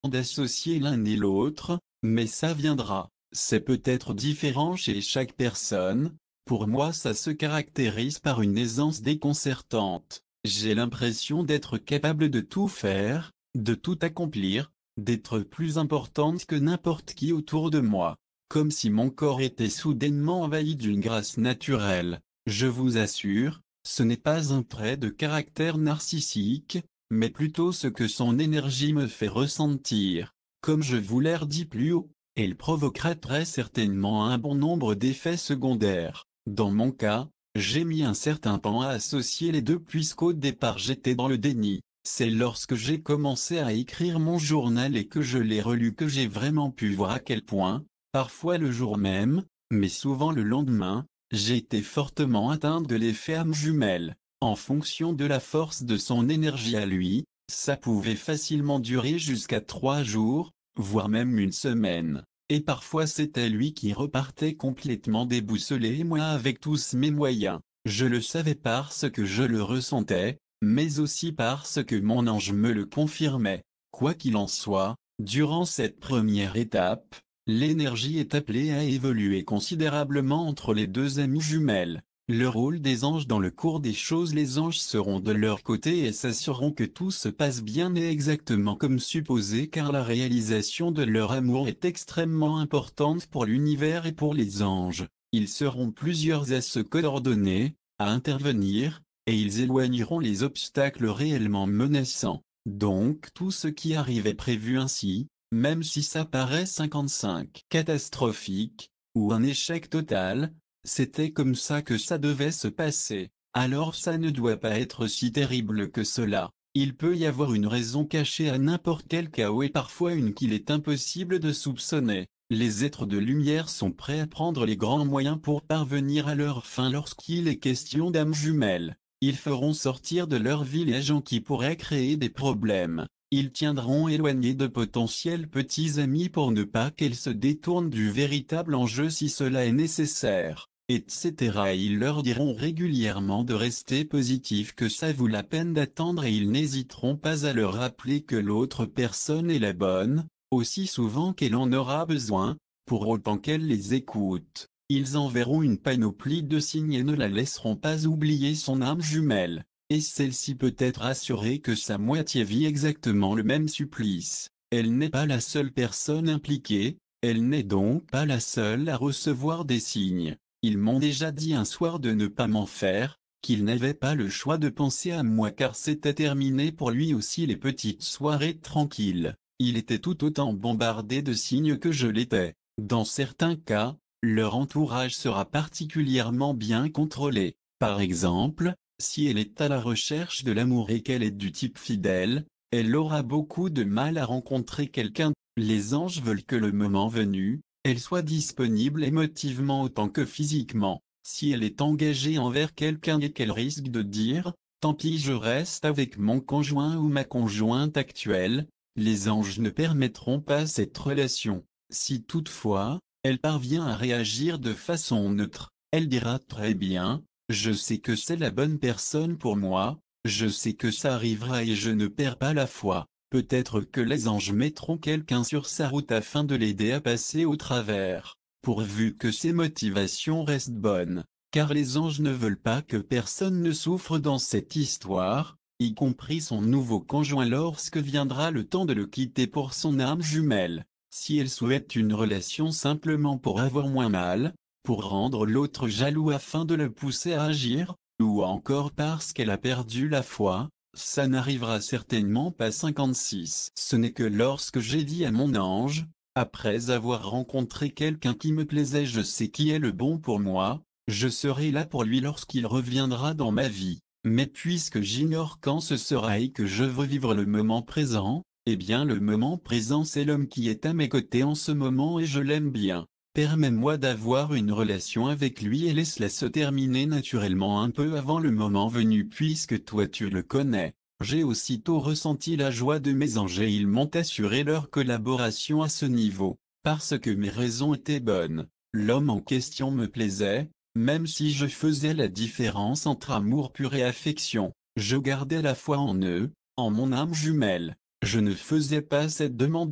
d'associer l'un et l'autre, mais ça viendra. C'est peut-être différent chez chaque personne. Pour moi, ça se caractérise par une aisance déconcertante. J'ai l'impression d'être capable de tout faire, de tout accomplir, d'être plus importante que n'importe qui autour de moi. Comme si mon corps était soudainement envahi d'une grâce naturelle. Je vous assure, ce n'est pas un trait de caractère narcissique, mais plutôt ce que son énergie me fait ressentir. Comme je vous l'ai dit plus haut, elle provoquera très certainement un bon nombre d'effets secondaires. Dans mon cas, j'ai mis un certain temps à associer les deux puisqu'au départ j'étais dans le déni. C'est lorsque j'ai commencé à écrire mon journal et que je l'ai relu que j'ai vraiment pu voir à quel point, parfois le jour même, mais souvent le lendemain, j'ai été fortement atteinte de l'effet âme jumelle. En fonction de la force de son énergie à lui, ça pouvait facilement durer jusqu'à 3 jours, voire même une semaine. Et parfois c'était lui qui repartait complètement déboussolé et moi avec tous mes moyens. Je le savais parce que je le ressentais, mais aussi parce que mon ange me le confirmait. Quoi qu'il en soit, durant cette première étape, l'énergie est appelée à évoluer considérablement entre les deux amies jumelles. Le rôle des anges dans le cours des choses, les anges seront de leur côté et s'assureront que tout se passe bien et exactement comme supposé car la réalisation de leur amour est extrêmement importante pour l'univers et pour les anges. Ils seront plusieurs à se coordonner, à intervenir, et ils éloigneront les obstacles réellement menaçants. Donc tout ce qui arrive est prévu ainsi, même si ça paraît 55 catastrophique, ou un échec total, c'était comme ça que ça devait se passer. Alors ça ne doit pas être si terrible que cela. Il peut y avoir une raison cachée à n'importe quel chaos et parfois une qu'il est impossible de soupçonner. Les êtres de lumière sont prêts à prendre les grands moyens pour parvenir à leur fin lorsqu'il est question d'âmes jumelles. Ils feront sortir de leur vie les gens qui pourraient créer des problèmes. Ils tiendront éloignés de potentiels petits amis pour ne pas qu'elles se détournent du véritable enjeu si cela est nécessaire, etc. Et ils leur diront régulièrement de rester positifs, que ça vaut la peine d'attendre et ils n'hésiteront pas à leur rappeler que l'autre personne est la bonne, aussi souvent qu'elle en aura besoin, pour autant qu'elle les écoute. Ils enverront une panoplie de signes et ne la laisseront pas oublier son âme jumelle. Et celle-ci peut être assurée que sa moitié vit exactement le même supplice. Elle n'est pas la seule personne impliquée, elle n'est donc pas la seule à recevoir des signes. Ils m'ont déjà dit un soir de ne pas m'en faire, qu'il n'avait pas le choix de penser à moi car c'était terminé pour lui aussi les petites soirées tranquilles. Il était tout autant bombardé de signes que je l'étais. Dans certains cas, leur entourage sera particulièrement bien contrôlé. Par exemple, si elle est à la recherche de l'amour et qu'elle est du type fidèle, elle aura beaucoup de mal à rencontrer quelqu'un. Les anges veulent que le moment venu, elle soit disponible émotivement autant que physiquement. Si elle est engagée envers quelqu'un et qu'elle risque de dire « Tant pis, je reste avec mon conjoint ou ma conjointe actuelle », les anges ne permettront pas cette relation. Si toutefois, elle parvient à réagir de façon neutre, elle dira très bien, je sais que c'est la bonne personne pour moi, je sais que ça arrivera et je ne perds pas la foi. Peut-être que les anges mettront quelqu'un sur sa route afin de l'aider à passer au travers, pourvu que ses motivations restent bonnes, car les anges ne veulent pas que personne ne souffre dans cette histoire, y compris son nouveau conjoint lorsque viendra le temps de le quitter pour son âme jumelle. Si elle souhaite une relation simplement pour avoir moins mal, pour rendre l'autre jaloux afin de le pousser à agir, ou encore parce qu'elle a perdu la foi, ça n'arrivera certainement pas. 56. Ce n'est que lorsque j'ai dit à mon ange, après avoir rencontré quelqu'un qui me plaisait, je sais qui est le bon pour moi, je serai là pour lui lorsqu'il reviendra dans ma vie. Mais puisque j'ignore quand ce sera et que je veux vivre le moment présent, eh bien le moment présent c'est l'homme qui est à mes côtés en ce moment et je l'aime bien. Permets-moi d'avoir une relation avec lui et laisse-la se terminer naturellement un peu avant le moment venu puisque toi tu le connais. J'ai aussitôt ressenti la joie de mes anges et ils m'ont assuré leur collaboration à ce niveau, parce que mes raisons étaient bonnes. L'homme en question me plaisait, même si je faisais la différence entre amour pur et affection. Je gardais la foi en eux, en mon âme jumelle. Je ne faisais pas cette demande